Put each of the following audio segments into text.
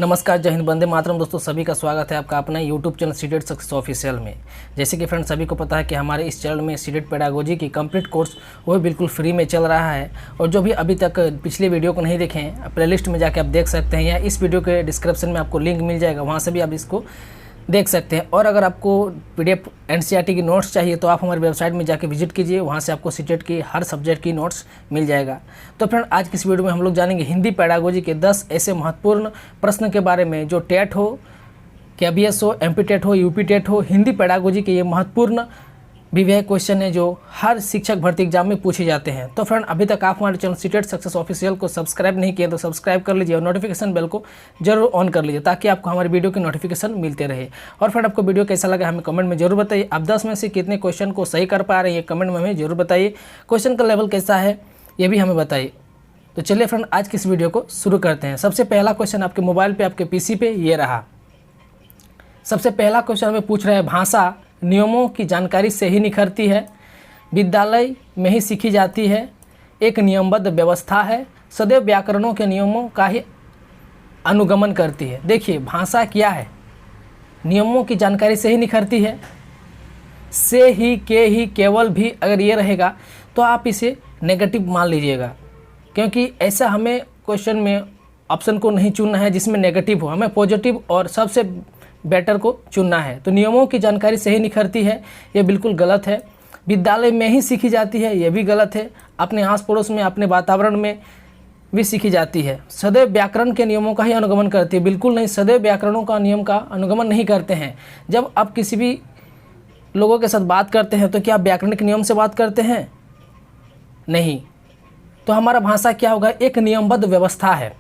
नमस्कार, जय हिंद, वंदे मातरम। दोस्तों सभी का स्वागत है आपका अपना YouTube channel CTET success official में। जैसे कि फ्रेंड्स सभी को पता है कि हमारे इस चैनल में सीटेट पेडागोजी की कंप्लीट कोर्स वो बिल्कुल फ्री में चल रहा है। और जो भी अभी तक पिछले वीडियो को नहीं देखें, प्लेलिस्ट में जाके आप देख सकते हैं या इस वीडियो के डिस्क्रिप्शन में आपको लिंक मिल जाएगा, वहाँ से भी आप इसको देख सकते हैं। और अगर आपको PDF NCERT की नोट्स चाहिए तो आप हमारी वेबसाइट में जाके विजिट कीजिए, वहाँ से आपको सीटेट की हर सब्जेक्ट की नोट्स मिल जाएगा। तो फ्रेंड आज की इस वीडियो में हम लोग जानेंगे हिंदी पेडागोजी के 10 ऐसे महत्वपूर्ण प्रश्न के बारे में जो टेट हो, KBS हो, MP टेट हो, UP टेट हो, हिंदी पेडागोजी के ये महत्वपूर्ण विषय क्वेश्चन है जो हर शिक्षक भर्ती एग्जाम में पूछे जाते हैं। तो फ्रेंड अभी तक आप हमारे चैनल सीटेट सक्सेस ऑफिशियल को सब्सक्राइब नहीं किए तो सब्सक्राइब कर लीजिए और नोटिफिकेशन बेल को जरूर ऑन कर लीजिए ताकि आपको हमारी वीडियो की नोटिफिकेशन मिलते रहे। और फ्रेंड आपको वीडियो कैसा लगा हमें कमेंट में जरूर बताइए। आप 10 में से कितने क्वेश्चन को सही कर पा रहे हैं कमेंट में हमें जरूर बताइए। क्वेश्चन का लेवल कैसा है ये भी हमें बताइए। तो चलिए फ्रेंड आज की इस वीडियो को शुरू करते हैं। सबसे पहला क्वेश्चन आपके मोबाइल पर, आपके PC पे ये रहा। सबसे पहला क्वेश्चन हमें पूछ रहे हैं, भाषा नियमों की जानकारी से ही निखरती है, विद्यालय में ही सीखी जाती है, एक नियमबद्ध व्यवस्था है, सदैव व्याकरणों के नियमों का ही अनुगमन करती है। देखिए भाषा क्या है, नियमों की जानकारी से ही निखरती है, से ही, के ही, केवल भी अगर ये रहेगा तो आप इसे नेगेटिव मान लीजिएगा, क्योंकि ऐसा हमें क्वेश्चन में ऑप्शन को नहीं चुनना है जिसमें नेगेटिव हो, हमें पॉजिटिव और सबसे बेटर को चुनना है। तो नियमों की जानकारी से ही निखरती है ये बिल्कुल गलत है। विद्यालय में ही सीखी जाती है ये भी गलत है। अपने आस पड़ोस में, अपने वातावरण में भी सीखी जाती है। सदैव व्याकरण के नियमों का ही अनुगमन करती है, बिल्कुल नहीं, सदैव व्याकरणों का नियम का अनुगमन नहीं करते हैं। जब आप किसी भी लोगों के साथ बात करते हैं तो क्या आप व्याकरण के नियम से बात करते हैं? नहीं। तो हमारा भाषा क्या होगा, एक नियमबद्ध व्यवस्था है।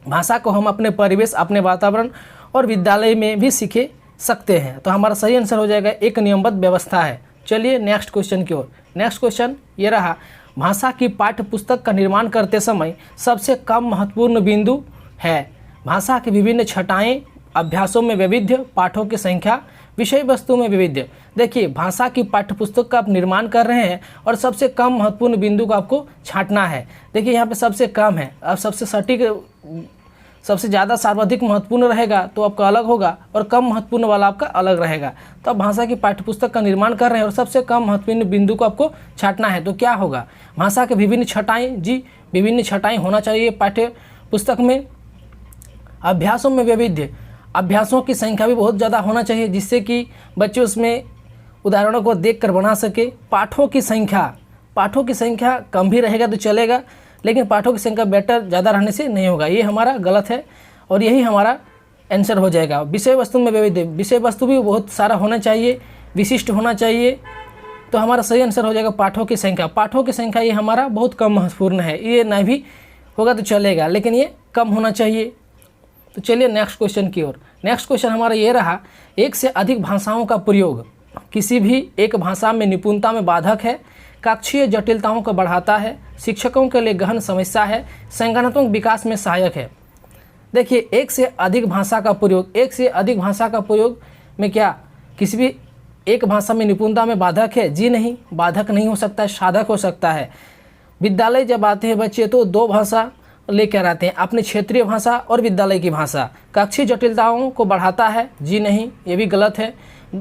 भाषा को हम अपने परिवेश, अपने वातावरण और विद्यालय में भी सीखे सकते हैं। तो हमारा सही आंसर हो जाएगा एक नियमबद्ध व्यवस्था है। चलिए नेक्स्ट क्वेश्चन की ओर। नेक्स्ट क्वेश्चन ये रहा, भाषा की पाठ्य पुस्तक का निर्माण करते समय सबसे कम महत्वपूर्ण बिंदु है। भाषा की विभिन्न छटाएं, अभ्यासों में वैविध्य, पाठों की संख्या, विषय वस्तु में वैविध्य। देखिए भाषा की पाठ्य पुस्तक का आप निर्माण कर रहे हैं और सबसे कम महत्वपूर्ण बिंदु को आपको छांटना है। देखिए यहाँ पे सबसे कम है, अब सबसे सटीक, सबसे ज़्यादा सर्वाधिक महत्वपूर्ण रहेगा तो आपका अलग होगा और कम महत्वपूर्ण वाला आपका अलग रहेगा। तो आप भाषा की पाठ्यपुस्तक का निर्माण कर रहे हैं और सबसे कम महत्वपूर्ण बिंदु को आपको छांटना है। तो क्या होगा, भाषा के विभिन्न छटाएं, जी विभिन्न छटाएं होना चाहिए पाठ्य पुस्तक में। अभ्यासों में वैविध्य, अभ्यासों की संख्या भी बहुत ज़्यादा होना चाहिए जिससे कि बच्चे उसमें उदाहरणों को देख कर बना सके। पाठों की संख्या कम भी रहेगा तो चलेगा, लेकिन पाठों की संख्या बेटर ज़्यादा रहने से नहीं होगा, ये हमारा गलत है और यही हमारा आंसर हो जाएगा। विषय वस्तु में वैविध्य, विषय वस्तु भी बहुत सारा होना चाहिए, विशिष्ट होना चाहिए। तो हमारा सही आंसर हो जाएगा पाठों की संख्या। पाठों की संख्या ये हमारा बहुत कम महत्वपूर्ण है, ये नहीं भी होगा तो चलेगा लेकिन ये कम होना चाहिए। तो चलिए नेक्स्ट क्वेश्चन की ओर। नेक्स्ट क्वेश्चन हमारा ये रहा, एक से अधिक भाषाओं का प्रयोग किसी भी एक भाषा में निपुणता में बाधक है, कक्षीय जटिलताओं को बढ़ाता है, शिक्षकों के लिए गहन समस्या है, संगठनात्मक विकास में सहायक है। देखिए एक से अधिक भाषा का प्रयोग, एक से अधिक भाषा का प्रयोग में क्या किसी भी एक भाषा में निपुणता में बाधक है? जी नहीं, बाधक नहीं हो सकता है, साधक हो सकता है। विद्यालय जब आते हैं बच्चे तो 2 भाषा लेकर आते हैं, अपनी क्षेत्रीय भाषा और विद्यालय की भाषा। कक्षीय जटिलताओं को बढ़ाता है? जी नहीं, ये भी गलत है।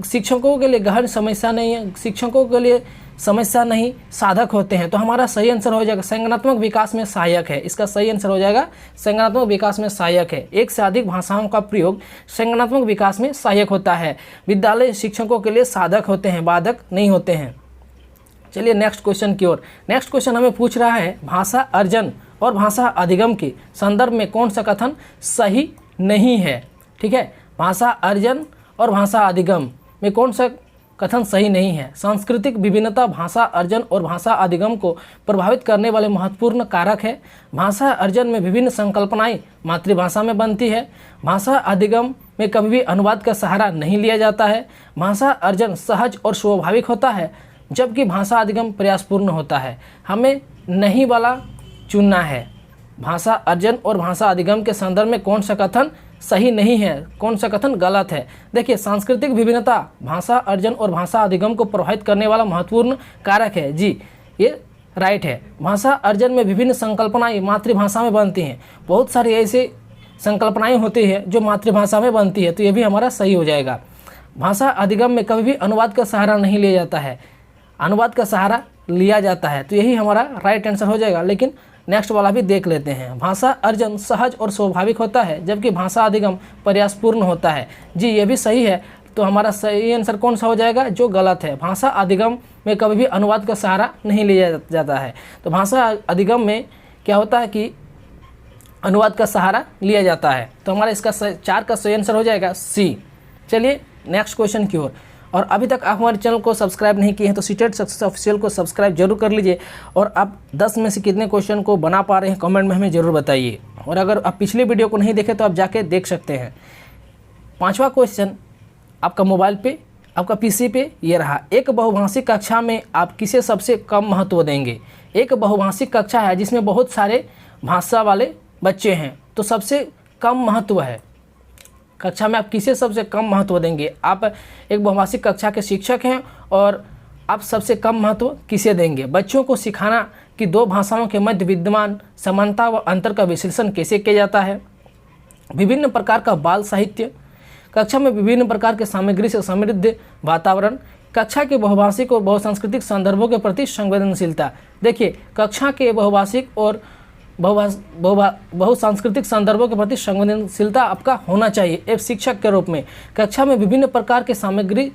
शिक्षकों के लिए गहन समस्या नहीं है, शिक्षकों के लिए समस्या नहीं, साधक होते हैं। तो हमारा सही आंसर हो जाएगा संगठनात्मक विकास में सहायक है। इसका सही आंसर हो जाएगा संगठनात्मक विकास में सहायक है। एक से अधिक भाषाओं का प्रयोग संगठनात्मक विकास में सहायक होता है। विद्यालय शिक्षकों के लिए साधक होते हैं, बाधक नहीं होते हैं। चलिए नेक्स्ट क्वेश्चन की ओर। नेक्स्ट क्वेश्चन हमें पूछ रहा है, भाषा अर्जन और भाषा अधिगम के संदर्भ में कौन सा कथन सही नहीं है? ठीक है, भाषा अर्जन और भाषा अधिगम में कौन सा कथन सही नहीं है? सांस्कृतिक विभिन्नता भाषा अर्जन और भाषा अधिगम को प्रभावित करने वाले महत्वपूर्ण कारक है। भाषा अर्जन में विभिन्न संकल्पनाएं मातृभाषा में बनती है। भाषा अधिगम में कभी भी अनुवाद का सहारा नहीं लिया जाता है। भाषा अर्जन सहज और स्वाभाविक होता है जबकि भाषा अधिगम प्रयासपूर्ण होता है। हमें नहीं वाला चुनना है। भाषा अर्जन और भाषा अधिगम के संदर्भ में कौन सा कथन सही नहीं है, कौन सा कथन गलत है? देखिए सांस्कृतिक विभिन्नता भाषा अर्जन और भाषा अधिगम को प्रभावित करने वाला महत्वपूर्ण कारक है। जी ये राइट है। भाषा अर्जन में विभिन्न संकल्पनाएं मातृभाषा में बनती हैं। बहुत सारे ऐसे संकल्पनाएं होती है जो मातृभाषा में बनती है, तो ये भी हमारा सही हो जाएगा। भाषा अधिगम में कभी भी अनुवाद का सहारा नहीं लिया जाता है, अनुवाद का सहारा लिया जाता है, तो यही हमारा राइट आंसर हो जाएगा। लेकिन नेक्स्ट वाला भी देख लेते हैं। भाषा अर्जन सहज और स्वाभाविक होता है जबकि भाषा अधिगम प्रयासपूर्ण होता है। जी ये भी सही है, तो हमारा सही आंसर कौन सा हो जाएगा, जो गलत है। भाषा अधिगम में कभी भी अनुवाद का सहारा नहीं लिया जाता है, तो भाषा अधिगम में क्या होता है कि अनुवाद का सहारा लिया जाता है, तो हमारा इसका 4 का सही आंसर हो जाएगा सी। चलिए नेक्स्ट क्वेश्चन की ओर। और अभी तक आप हमारे चैनल को सब्सक्राइब नहीं किए हैं तो सीटेट सक्सेस ऑफिशियल को सब्सक्राइब जरूर कर लीजिए। और आप 10 में से कितने क्वेश्चन को बना पा रहे हैं कमेंट में हमें ज़रूर बताइए। और अगर आप पिछले वीडियो को नहीं देखे तो आप जाके देख सकते हैं। 5वां क्वेश्चन आपका मोबाइल पे, आपका पीसी पे ये रहा। एक बहुभाषिक कक्षा में आप किसे सबसे कम महत्व देंगे। एक बहुभाषिक कक्षा है जिसमें बहुत सारे भाषा वाले बच्चे हैं, तो सबसे कम महत्व है कक्षा में आप किसे सबसे कम महत्व देंगे। आप एक बहुभाषिक कक्षा के शिक्षक हैं और आप सबसे कम महत्व किसे देंगे। बच्चों को सिखाना कि 2 भाषाओं के मध्य विद्यमान समानता व अंतर का विश्लेषण कैसे किया जाता है। विभिन्न प्रकार का बाल साहित्य, कक्षा में विभिन्न प्रकार के सामग्री से समृद्ध वातावरण, कक्षा के बहुभाषिक और बहुसांस्कृतिक संदर्भों के प्रति संवेदनशीलता। देखिए कक्षा के बहुभाषिक और बहुसांस्कृतिक संदर्भों के प्रति संवेदनशीलता आपका होना चाहिए एक शिक्षक के रूप में। कक्षा में विभिन्न प्रकार के सामग्री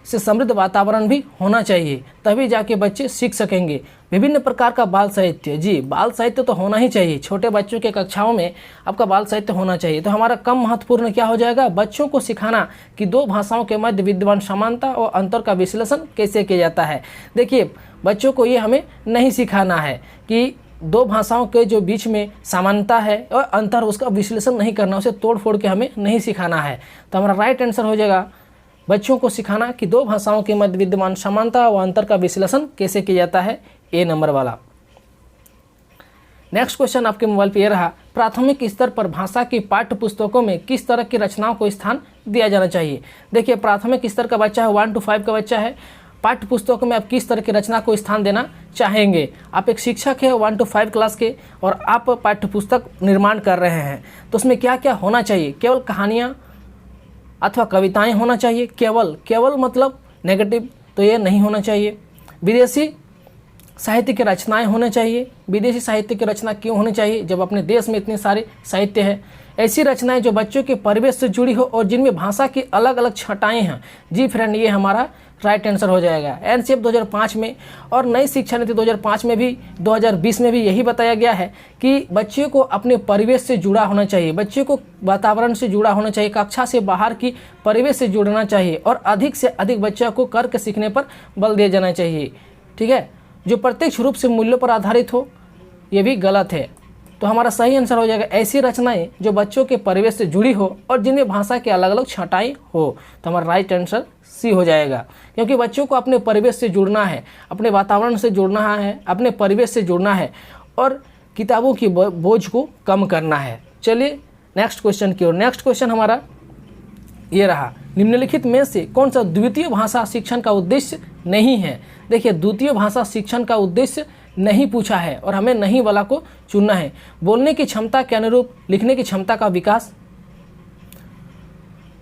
से समृद्ध वातावरण भी होना चाहिए, तभी जाके बच्चे सीख सकेंगे। विभिन्न प्रकार का बाल साहित्य, जी बाल साहित्य तो होना ही चाहिए, छोटे बच्चों के कक्षाओं में आपका बाल साहित्य होना चाहिए। तो हमारा कम महत्वपूर्ण क्या हो जाएगा, बच्चों को सिखाना कि 2 भाषाओं के मध्य विद्यमान समानता और अंतर का विश्लेषण कैसे किया जाता है। देखिए बच्चों को ये हमें नहीं सिखाना है कि 2 भाषाओं के जो बीच में समानता है और अंतर, उसका विश्लेषण नहीं करना, उसे तोड़ फोड़ के हमें नहीं सिखाना है। तो हमारा राइट आंसर हो जाएगा बच्चों को सिखाना कि 2 भाषाओं के मध्य विद्यमान समानता व अंतर का विश्लेषण कैसे किया जाता है, ए नंबर वाला। नेक्स्ट क्वेश्चन आपके मोबाइल पे ये रहा। प्राथमिक स्तर पर भाषा की पाठ्य पुस्तकों में किस तरह की रचनाओं को स्थान दिया जाना चाहिए। देखिए प्राथमिक स्तर का बच्चा है, 1 to 5 का बच्चा है, पाठ्य पुस्तकों में आप किस तरह की रचना को स्थान देना चाहेंगे। आप एक शिक्षक हैं 1 to 5 क्लास के और आप पाठ्य पुस्तक निर्माण कर रहे हैं, तो उसमें क्या क्या होना चाहिए। केवल कहानियाँ अथवा कविताएं होना चाहिए। केवल मतलब नेगेटिव, तो ये नहीं होना चाहिए। विदेशी साहित्य की रचनाएं होने चाहिए। विदेशी साहित्य की रचना क्यों होनी चाहिए जब अपने देश में इतने सारे साहित्य हैं। ऐसी रचनाएं जो बच्चों के परिवेश से जुड़ी हो और जिनमें भाषा की अलग अलग छटाएं हैं। जी फ्रेंड, ये हमारा राइट आंसर हो जाएगा। एनसीएफ 2005 में और नई शिक्षा नीति 2005 में भी 2020 में भी यही बताया गया है कि बच्चे को अपने परिवेश से जुड़ा होना चाहिए, बच्चे को वातावरण से जुड़ा होना चाहिए, कक्षा से बाहर की परिवेश से जुड़ना चाहिए और अधिक से अधिक बच्चों को करके सीखने पर बल दिया जाना चाहिए। ठीक है, जो प्रत्यक्ष रूप से मूल्यों पर आधारित हो, ये भी गलत है। तो हमारा सही आंसर हो जाएगा ऐसी रचनाएं जो बच्चों के परिवेश से जुड़ी हो और जिनमें भाषा के अलग अलग छटाई हो। तो हमारा राइट आंसर सी हो जाएगा, क्योंकि बच्चों को अपने परिवेश से जुड़ना है, अपने वातावरण से जुड़ना है, अपने परिवेश से जुड़ना है और किताबों की बोझ को कम करना है। चलिए नेक्स्ट क्वेश्चन की ओर। नेक्स्ट क्वेश्चन हमारा ये रहा। निम्नलिखित में से कौन सा द्वितीय भाषा शिक्षण का उद्देश्य नहीं है। देखिए द्वितीय भाषा शिक्षण का उद्देश्य नहीं पूछा है और हमें नहीं वाला को चुनना है। बोलने की क्षमता के अनुरूप लिखने की क्षमता का विकास,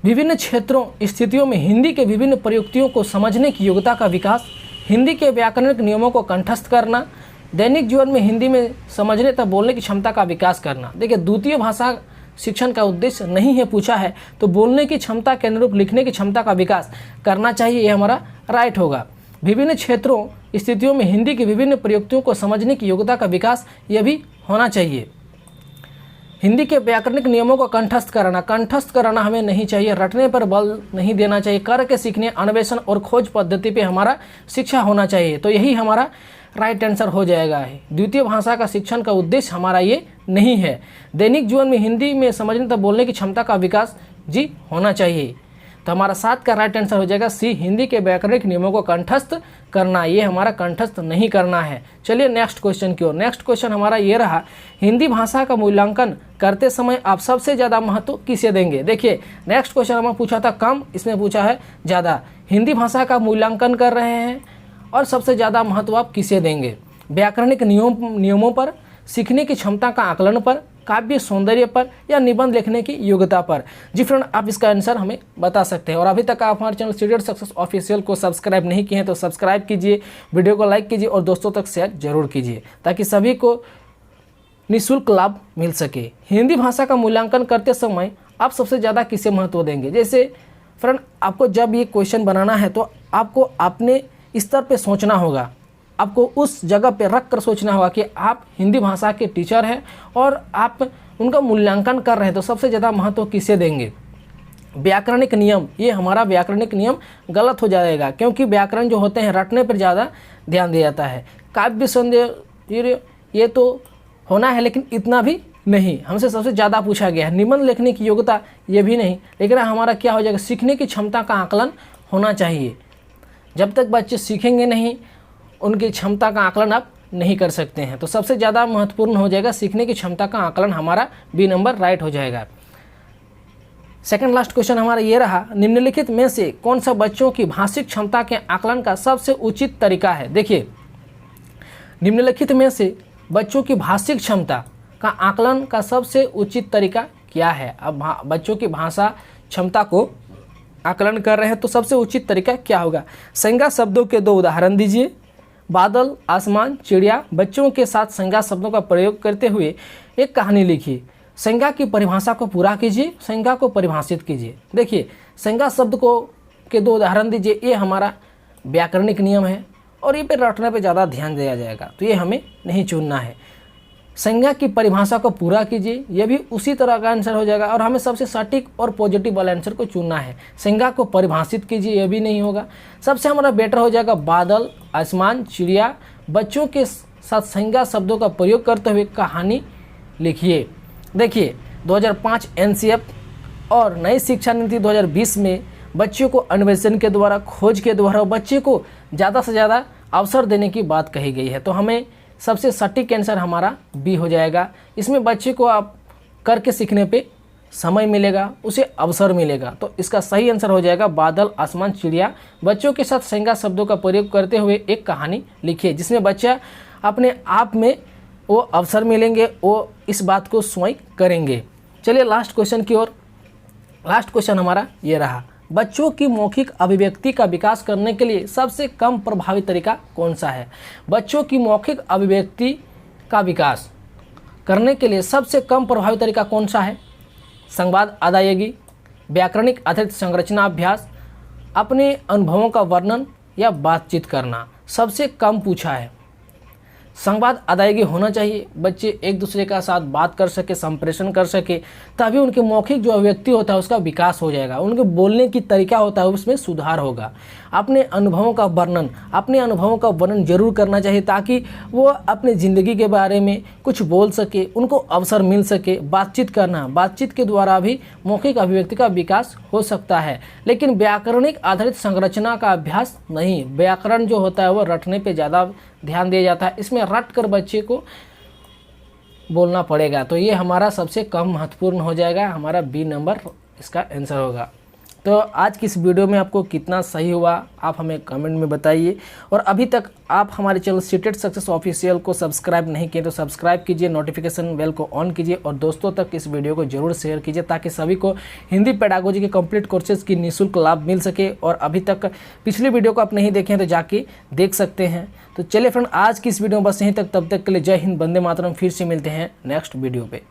विभिन्न क्षेत्रों स्थितियों में हिंदी के विभिन्न प्रयुक्तियों को समझने की योग्यता का विकास, हिंदी के व्याकरणिक नियमों को कंठस्थ करना, दैनिक जीवन में हिंदी में समझने तथा बोलने की क्षमता का विकास करना। देखिए द्वितीय भाषा शिक्षण का उद्देश्य नहीं है पूछा है, तो बोलने की क्षमता के अनुरूप लिखने की क्षमता का विकास करना चाहिए, ये हमारा राइट होगा। विभिन्न क्षेत्रों स्थितियों में हिंदी की विभिन्न प्रयुक्तियों को समझने की योग्यता का विकास, यह भी होना चाहिए। हिंदी के व्याकरणिक नियमों को कंठस्थ कराना हमें नहीं चाहिए, रटने पर बल नहीं देना चाहिए, करके सीखने, अन्वेषण और खोज पद्धति पे हमारा शिक्षा होना चाहिए। तो यही हमारा राइट आंसर हो जाएगा। द्वितीय भाषा का शिक्षण का उद्देश्य हमारा ये नहीं है। दैनिक जीवन में हिंदी में समझने तथा बोलने की क्षमता का विकास जी होना चाहिए। तो हमारा 7 का राइट आंसर हो जाएगा सी, हिंदी के व्याकरणिक नियमों को कंठस्थ करना, ये हमारा कंठस्थ नहीं करना है। चलिए नेक्स्ट क्वेश्चन की ओर। नेक्स्ट क्वेश्चन हमारा ये रहा। हिंदी भाषा का मूल्यांकन करते समय आप सबसे ज़्यादा महत्व किसे देंगे। देखिए नेक्स्ट क्वेश्चन हमें पूछा था कम, इसमें पूछा है ज़्यादा। हिंदी भाषा का मूल्यांकन कर रहे हैं और सबसे ज़्यादा महत्व आप किसे देंगे। व्याकरणिक नियमों पर, सीखने की क्षमता का आकलन पर, काव्य सौंदर्य पर या निबंध लिखने की योग्यता पर? जी फ्रेंड, आप इसका आंसर हमें बता सकते हैं। और अभी तक आप हमारे चैनल सीटेट सक्सेस ऑफिशियल को सब्सक्राइब नहीं किए हैं तो सब्सक्राइब कीजिए, वीडियो को लाइक कीजिए और दोस्तों तक शेयर जरूर कीजिए ताकि सभी को निःशुल्क लाभ मिल सके। हिंदी भाषा का मूल्यांकन करते समय आप सबसे ज़्यादा किसे महत्व देंगे? जैसे फ्रेंड, आपको जब ये क्वेश्चन बनाना है तो आपको अपने स्तर पे सोचना होगा, आपको उस जगह पे रख कर सोचना होगा कि आप हिंदी भाषा के टीचर हैं और आप उनका मूल्यांकन कर रहे हैं तो सबसे ज़्यादा महत्व किसे देंगे? व्याकरणिक नियम, ये हमारा व्याकरणिक नियम गलत हो जाएगा क्योंकि व्याकरण जो होते हैं रटने पर ज़्यादा ध्यान दिया जाता है। काव्य सौंदर्य ये तो होना है लेकिन इतना भी नहीं, हमसे सबसे ज़्यादा पूछा गया है। निबंध लिखने की योग्यता ये भी नहीं, लेकिन हमारा क्या हो जाएगा? सीखने की क्षमता का आकलन होना चाहिए। जब तक बच्चे सीखेंगे नहीं उनकी क्षमता का आकलन आप नहीं कर सकते हैं। तो सबसे ज़्यादा महत्वपूर्ण हो जाएगा सीखने की क्षमता का आकलन, हमारा बी नंबर राइट हो जाएगा। सेकंड लास्ट क्वेश्चन हमारा ये रहा, निम्नलिखित में से कौन सा बच्चों की भाषिक क्षमता के आकलन का सबसे उचित तरीका है? देखिए, निम्नलिखित में से बच्चों की भाषिक क्षमता का आकलन का सबसे उचित तरीका क्या है? अब बच्चों की भाषा क्षमता को आकलन कर रहे हैं तो सबसे उचित तरीका क्या होगा? संज्ञा शब्दों के 2 उदाहरण दीजिए। बादल, आसमान, चिड़िया। बच्चों के साथ संज्ञा शब्दों का प्रयोग करते हुए एक कहानी लिखिए। संज्ञा की परिभाषा को पूरा कीजिए, संज्ञा को परिभाषित कीजिए। देखिए, संज्ञा शब्द को के 2 उदाहरण दीजिए, ये हमारा व्याकरणिक नियम है और ये पे रटने पे ज़्यादा ध्यान दिया जाएगा तो ये हमें नहीं चुनना है। संज्ञा की परिभाषा को पूरा कीजिए, यह भी उसी तरह का आंसर हो जाएगा और हमें सबसे सटीक और पॉजिटिव वाला आंसर को चुनना है। संज्ञा को परिभाषित कीजिए, यह भी नहीं होगा। सबसे हमारा बेटर हो जाएगा बादल, आसमान, चिड़िया। बच्चों के साथ संज्ञा शब्दों का प्रयोग करते हुए कहानी लिखिए। देखिए, 2005 NCF और नई शिक्षा नीति 2020 में बच्चों को अन्वेषण के द्वारा, खोज के द्वारा बच्चे को ज़्यादा से ज़्यादा अवसर देने की बात कही गई है। तो हमें सबसे सटीक आंसर हमारा बी हो जाएगा। इसमें बच्चे को आप करके सीखने पे समय मिलेगा, उसे अवसर मिलेगा। तो इसका सही आंसर हो जाएगा बादल, आसमान, चिड़िया। बच्चों के साथ संज्ञा शब्दों का प्रयोग करते हुए एक कहानी लिखिए जिसमें बच्चा अपने आप में वो अवसर मिलेंगे, वो इस बात को स्वयं करेंगे। चलिए लास्ट क्वेश्चन की ओर। लास्ट क्वेश्चन हमारा ये रहा, बच्चों की मौखिक अभिव्यक्ति का विकास करने के लिए सबसे कम प्रभावी तरीका कौन सा है? बच्चों की मौखिक अभिव्यक्ति का विकास करने के लिए सबसे कम प्रभावी तरीका कौन सा है? संवाद अदायगी, व्याकरणिक आधारित संरचना अभ्यास, अपने अनुभवों का वर्णन या बातचीत करना। सबसे कम पूछा है। संवाद अदायगी होना चाहिए, बच्चे एक दूसरे का साथ बात कर सके, संप्रेषण कर सके, तभी उनके मौखिक जो अभिव्यक्ति होता है उसका विकास हो जाएगा, उनके बोलने की तरीका होता है उसमें सुधार होगा। अपने अनुभवों का वर्णन जरूर करना चाहिए ताकि वो अपनी ज़िंदगी के बारे में कुछ बोल सके, उनको अवसर मिल सके। बातचीत के द्वारा भी मौखिक अभिव्यक्ति का विकास हो सकता है, लेकिन व्याकरणिक आधारित संरचना का अभ्यास नहीं। व्याकरण जो होता है वो रटने पर ज़्यादा ध्यान दिया जाता है, इसमें रट कर बच्चे को बोलना पड़ेगा। तो ये हमारा सबसे कम महत्वपूर्ण हो जाएगा, हमारा बी नंबर इसका आंसर होगा। तो आज की इस वीडियो में आपको कितना सही हुआ आप हमें कमेंट में बताइए। और अभी तक आप हमारे चैनल सीटेट सक्सेस ऑफिशियल को सब्सक्राइब नहीं किए तो सब्सक्राइब कीजिए, नोटिफिकेशन बेल को ऑन कीजिए और दोस्तों तक इस वीडियो को जरूर शेयर कीजिए ताकि सभी को हिंदी पेडागोजी के कंप्लीट कोर्सेज की निःशुल्क लाभ मिल सके। और अभी तक पिछली वीडियो को आप नहीं देखे हैं तो जाके देख सकते हैं। तो चलिए फ्रेंड, आज की इस वीडियो में बस यहीं तक। तब तक के लिए जय हिंद, वंदे मातरम। फिर से मिलते हैं नेक्स्ट वीडियो पे।